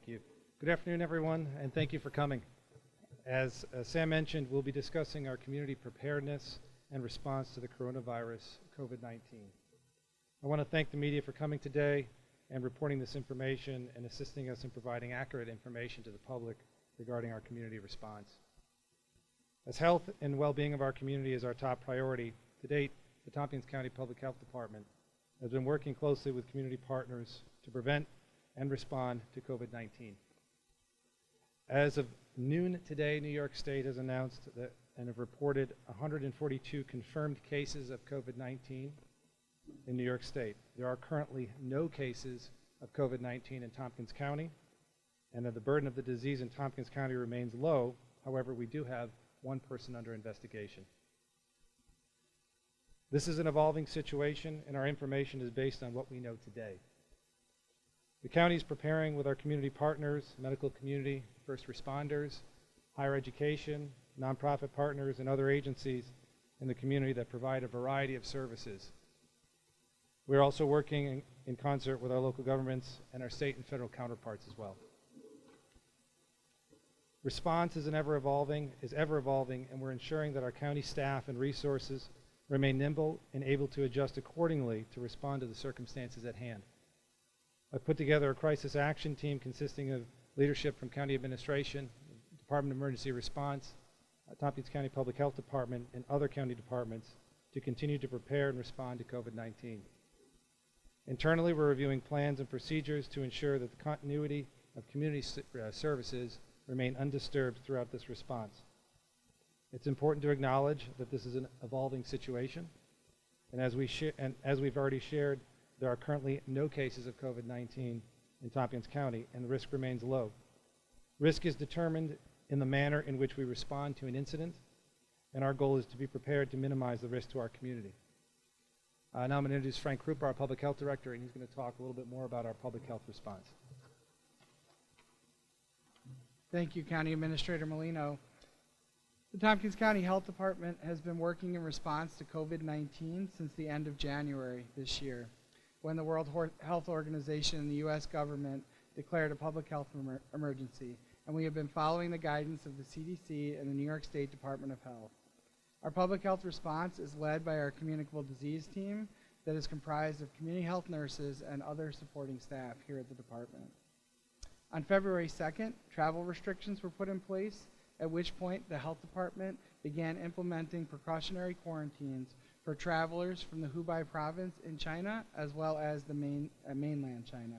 Thank you. Good afternoon, everyone, and thank you for coming. As Sam mentioned, we'll be discussing our community preparedness and response to the coronavirus, COVID-19. I want to thank the media for coming today and reporting this information and assisting us in providing accurate information to the public regarding our community response. As health and well-being of our community is our top priority, to date, the Tompkins County Public Health Department has been working closely with community partners to prevent and respond to COVID-19. As of noon today, New York State has announced that and have reported 142 confirmed cases of COVID-19 in New York State. There are currently no cases of COVID-19 in Tompkins County, and the burden of the disease in Tompkins County remains low. However, we do have one person under investigation. This is an evolving situation, and our information is based on what we know today. The county is preparing with our community partners, medical community, first responders, higher education, nonprofit partners, and other agencies in the community that provide a variety of services. We're also working in concert with our local governments and our state and federal counterparts as well. Response is ever evolving, and we're ensuring that our county staff and resources remain nimble and able to adjust accordingly to respond to the circumstances at hand. I've put together a crisis action team consisting of leadership from County Administration, Department of Emergency Response, Tompkins County Public Health Department, and other county departments to continue to prepare and respond to COVID-19. Internally, we're reviewing plans and procedures to ensure that the continuity of community services remain undisturbed throughout this response. It's important to acknowledge that this is an evolving situation, and as we've already shared, there are currently no cases of COVID-19 in Tompkins County, and the risk remains low. Risk is determined in the manner in which we respond to an incident, and our goal is to be prepared to minimize the risk to our community. Now I'm going to introduce Frank Krupa, our Public Health Director, and he's going to talk a little bit more about our public health response. Thank you, County Administrator Molino. The Tompkins County Health Department has been working in response to COVID-19 since the end of January this year, when the World Health Organization and the U.S. government declared a public health emergency, and we have been following the guidance of the CDC and the New York State Department of Health. Our public health response is led by our communicable disease team that is comprised of community health nurses and other supporting staff here at the department. On February 2nd, travel restrictions were put in place, at which point the health department began implementing precautionary quarantines for travelers from the Hubei province in China, as well as the mainland China.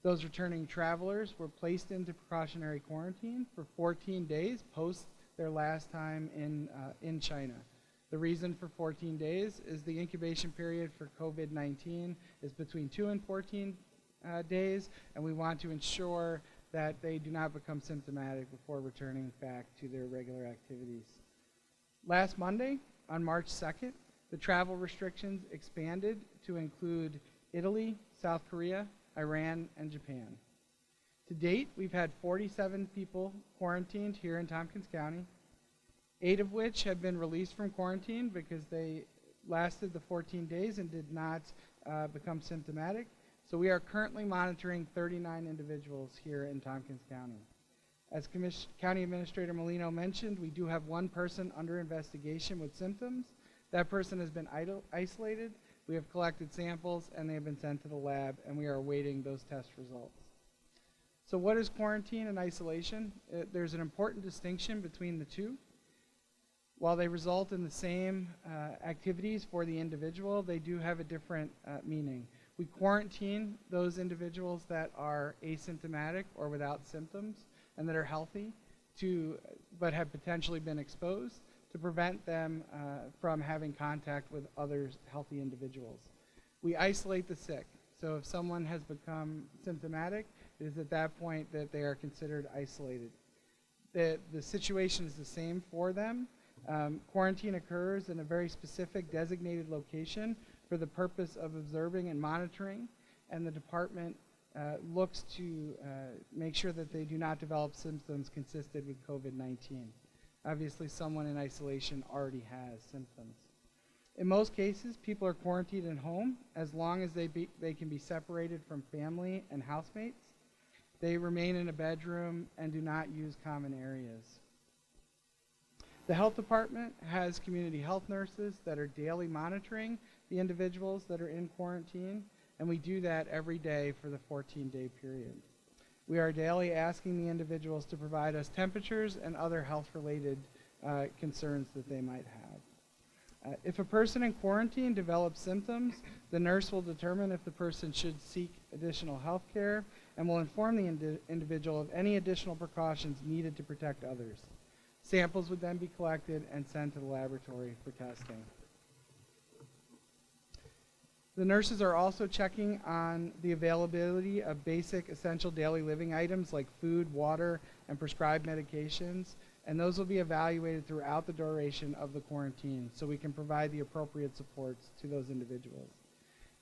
Those returning travelers were placed into precautionary quarantine for 14 days post their last time in China. The reason for 14 days is the incubation period for COVID-19 is between 2 and 14 days, and we want to ensure that they do not become symptomatic before returning back to their regular activities. Last Monday, on March 2nd, the travel restrictions expanded to include Italy, South Korea, Iran, and Japan. To date, we've had 47 people quarantined here in Tompkins County, 8 of which have been released from quarantine because they lasted the 14 days and did not become symptomatic. So we are currently monitoring 39 individuals here in Tompkins County. As County Administrator Molino mentioned, we do have one person under investigation with symptoms. That person has been isolated. We have collected samples, and they have been sent to the lab, and we are awaiting those test results. So what is quarantine and isolation? There's an important distinction between the two. While they result in the same activities for the individual, they do have a different meaning. We quarantine those individuals that are asymptomatic or without symptoms and that are healthy but have potentially been exposed to prevent them from having contact with other healthy individuals. We isolate the sick. So if someone has become symptomatic, it is at that point that they are considered isolated. The situation is the same for them. Quarantine occurs in a very specific designated location for the purpose of observing and monitoring, and the department looks to make sure that they do not develop symptoms consistent with COVID-19. Obviously, someone in isolation already has symptoms. In most cases, people are quarantined at home as long as they can be separated from family and housemates. They remain in a bedroom and do not use common areas. The health department has community health nurses that are daily monitoring the individuals that are in quarantine, and we do that every day for the 14-day period. We are daily asking the individuals to provide us temperatures and other health-related concerns that they might have. If a person in quarantine develops symptoms, the nurse will determine if the person should seek additional health care and will inform the individual of any additional precautions needed to protect others. Samples would then be collected and sent to the laboratory for testing. The nurses are also checking on the availability of basic essential daily living items like food, water, and prescribed medications, and those will be evaluated throughout the duration of the quarantine so we can provide the appropriate supports to those individuals.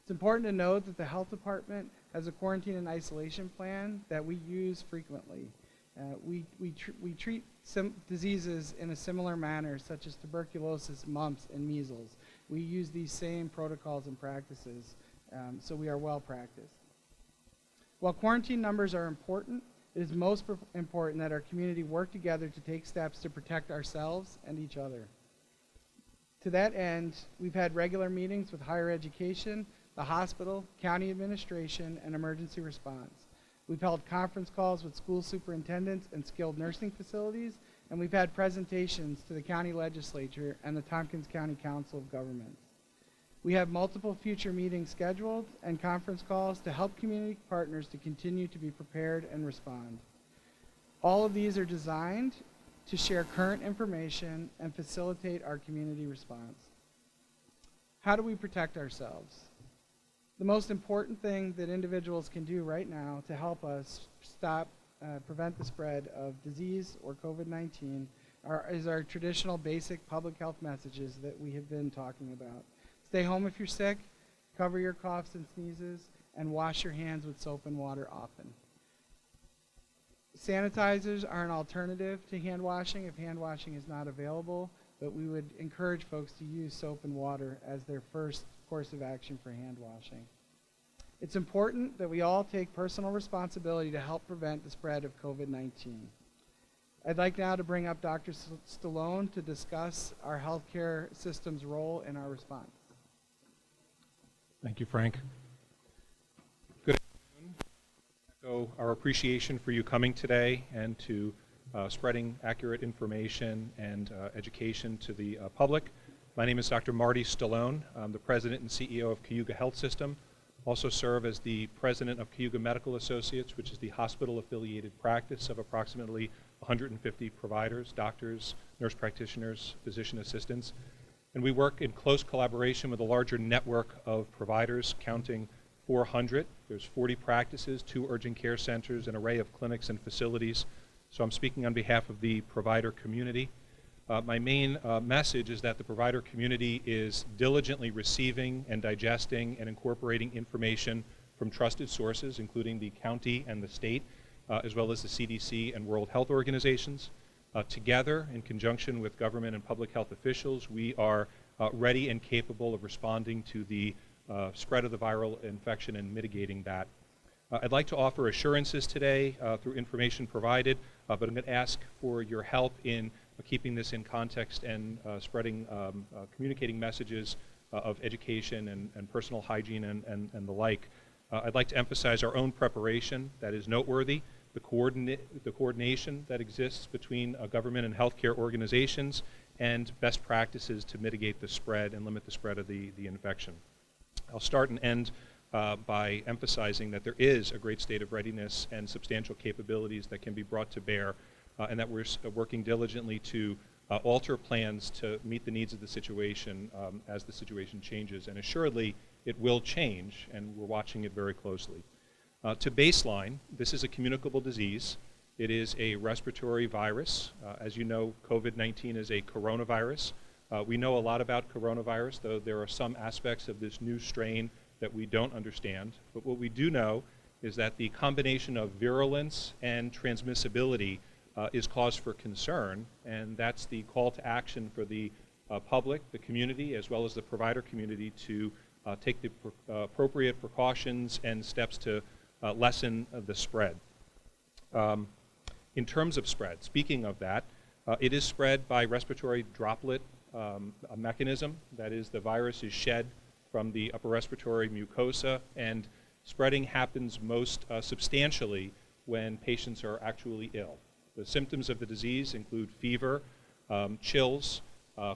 It's important to note that the health department has a quarantine and isolation plan that we use frequently. We treat diseases in a similar manner, such as tuberculosis, mumps, and measles. We use these same protocols and practices, so we are well practiced. While quarantine numbers are important, it is most important that our community work together to take steps to protect ourselves and each other. To that end, we've had regular meetings with higher education, the hospital, county administration, and emergency response. We've held conference calls with school superintendents and skilled nursing facilities, and we've had presentations to the county legislature and the Tompkins County Council of Governments. We have multiple future meetings scheduled and conference calls to help community partners to continue to be prepared and respond. All of these are designed to share current information and facilitate our community response. How do we protect ourselves? The most important thing that individuals can do right now to help us prevent the spread of disease or COVID-19 is our traditional basic public health messages that we have been talking about. Stay home if you're sick, cover your coughs and sneezes, and wash your hands with soap and water often. Sanitizers are an alternative to hand washing if hand washing is not available, but we would encourage folks to use soap and water as their first course of action for hand washing. It's important that we all take personal responsibility to help prevent the spread of COVID-19. I'd like now to bring up Dr. Stallone to discuss our healthcare system's role in our response. Thank you, Frank. Good afternoon. Echo our appreciation for you coming today and to spreading accurate information and education to the public. My name is Dr. Marty Stallone. I'm the President and CEO of Cayuga Health System. Also serve as the President of Cayuga Medical Associates, which is the hospital-affiliated practice of approximately 150 providers, doctors, nurse practitioners, physician assistants. And we work in close collaboration with a larger network of providers counting 400. There's 40 practices, 2 urgent care centers, an array of clinics and facilities. So I'm speaking on behalf of the provider community. My main message is that the provider community is diligently receiving and digesting and incorporating information from trusted sources, including the county and the state, as well as the CDC and World Health Organizations. Together, in conjunction with government and public health officials, we are ready and capable of responding to the spread of the viral infection and mitigating that. I'd like to offer assurances today through information provided, but I'm going to ask for your help in keeping this in context and communicating messages of education and personal hygiene and the like. I'd like to emphasize our own preparation that is noteworthy, the coordination that exists between government and healthcare organizations, and best practices to mitigate the spread and limit the spread of the infection. I'll start and end by emphasizing that there is a great state of readiness and substantial capabilities that can be brought to bear, and that we're working diligently to alter plans to meet the needs of the situation as the situation changes. And assuredly, it will change, and we're watching it very closely. To baseline, this is a communicable disease. It is a respiratory virus. As you know, COVID-19 is a coronavirus. We know a lot about coronavirus, though there are some aspects of this new strain that we don't understand. But what we do know is that the combination of virulence and transmissibility is cause for concern, and that's the call to action for the public, the community, as well as the provider community to take the appropriate precautions and steps to lessen the spread. In terms of spread, speaking of that, it is spread by respiratory droplet a mechanism. That is, the virus is shed from the upper respiratory mucosa, and spreading happens most substantially when patients are actually ill. The symptoms of the disease include fever, chills,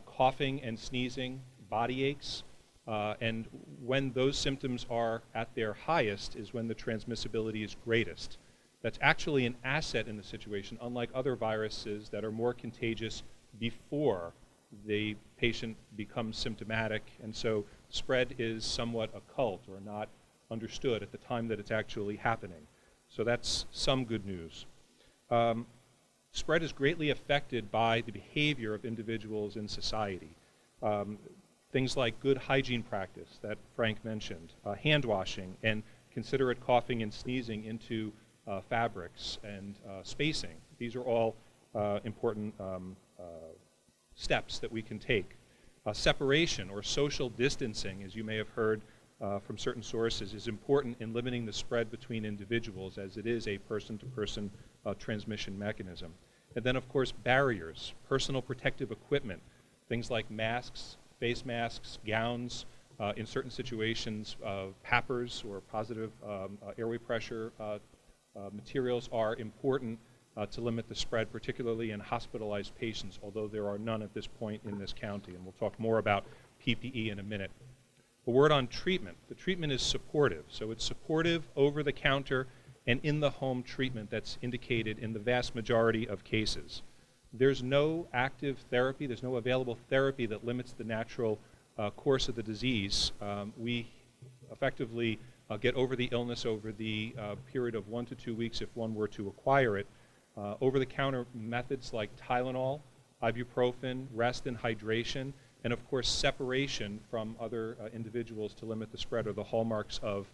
coughing and sneezing, body aches, and when those symptoms are at their highest is when the transmissibility is greatest. That's actually an asset in the situation, unlike other viruses that are more contagious before the patient becomes symptomatic, and so spread is somewhat occult or not understood at the time that it's actually happening. So that's some good news. Spread is greatly affected by the behavior of individuals in society. Things like good hygiene practice that Frank mentioned, hand washing, and considerate coughing and sneezing into fabrics and spacing. These are all important steps that we can take. Separation or social distancing, as you may have heard from certain sources, is important in limiting the spread between individuals, as it is a person-to-person transmission mechanism. And then, of course, barriers, personal protective equipment, things like masks, face masks, gowns, in certain situations, PAPRs or positive airway pressure materials are important to limit the spread, particularly in hospitalized patients, although there are none at this point in this county, and we'll talk more about PPE in a minute. A word on treatment. The treatment is supportive, so it's supportive over-the-counter and in-the-home treatment that's indicated in the vast majority of cases. There's no active therapy, there's no available therapy that limits the natural course of the disease. We effectively get over the illness over the period of 1 to 2 weeks if one were to acquire it. Over-the-counter methods like Tylenol, ibuprofen, rest and hydration, and of course separation from other individuals to limit the spread are the hallmarks of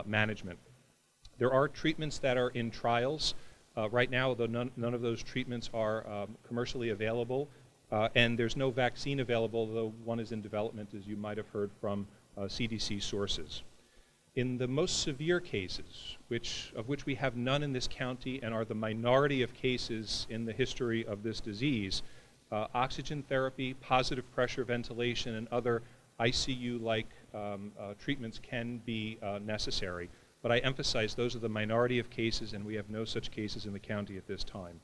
management. There are treatments that are in trials. Right now, though none of those treatments are commercially available, and there's no vaccine available, though one is in development, as you might have heard from CDC sources. In the most severe cases, of which we have none in this county and are the minority of cases in the history of this disease, oxygen therapy, positive pressure ventilation, and other ICU-like treatments can be necessary. But I emphasize those are the minority of cases, and we have no such cases in the county at this time.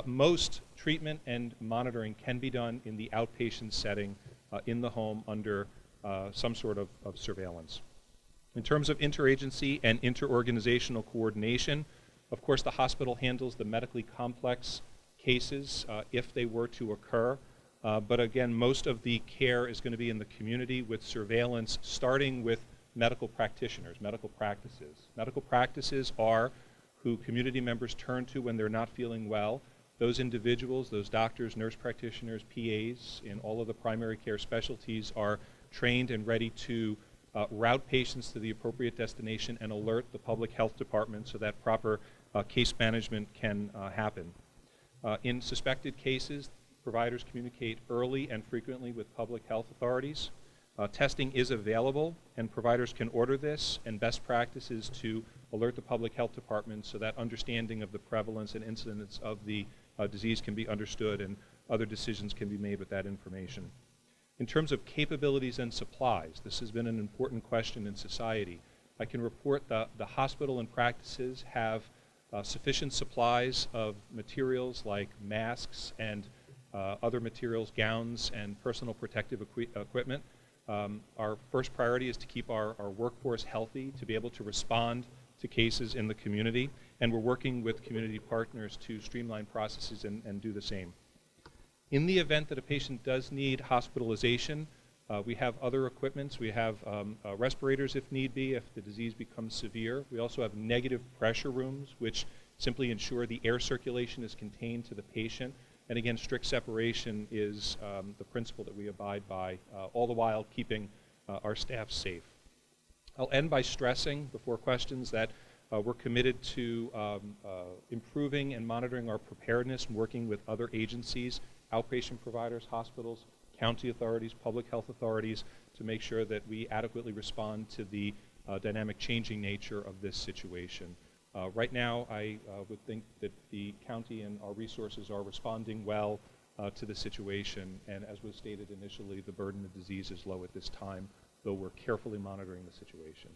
Most treatment and monitoring can be done in the outpatient setting in the home under some sort of surveillance. In terms of interagency and interorganizational coordination, of course the hospital handles the medically complex cases if they were to occur. But again, most of the care is going to be in the community with surveillance, starting with medical practitioners, medical practices. Medical practices are who community members turn to when they're not feeling well. Those individuals, those doctors, nurse practitioners, PAs in all of the primary care specialties are trained and ready to route patients to the appropriate destination and alert the public health department so that proper case management can happen. In suspected cases, providers communicate early and frequently with public health authorities. Testing is available, and providers can order this, and best practice is to alert the public health department so that understanding of the prevalence and incidence of the disease can be understood and other decisions can be made with that information. In terms of capabilities and supplies, this has been an important question in society. I can report that the hospital and practices have sufficient supplies of materials like masks and other materials, gowns, and personal protective equipment. Our first priority is to keep our workforce healthy, to be able to respond to cases in the community, and we're working with community partners to streamline processes and do the same. In the event that a patient does need hospitalization, we have other equipments. We have respirators if need be, if the disease becomes severe. We also have negative pressure rooms, which simply ensure the air circulation is contained to the patient. And again, strict separation is the principle that we abide by, all the while keeping our staff safe. I'll end by stressing, before questions, that we're committed to improving and monitoring our preparedness and working with other agencies, outpatient providers, hospitals, county authorities, public health authorities, to make sure that we adequately respond to the dynamic changing nature of this situation. Right now, I would think that the county and our resources are responding well to the situation, and as was stated initially, the burden of disease is low at this time, though we're carefully monitoring the situation.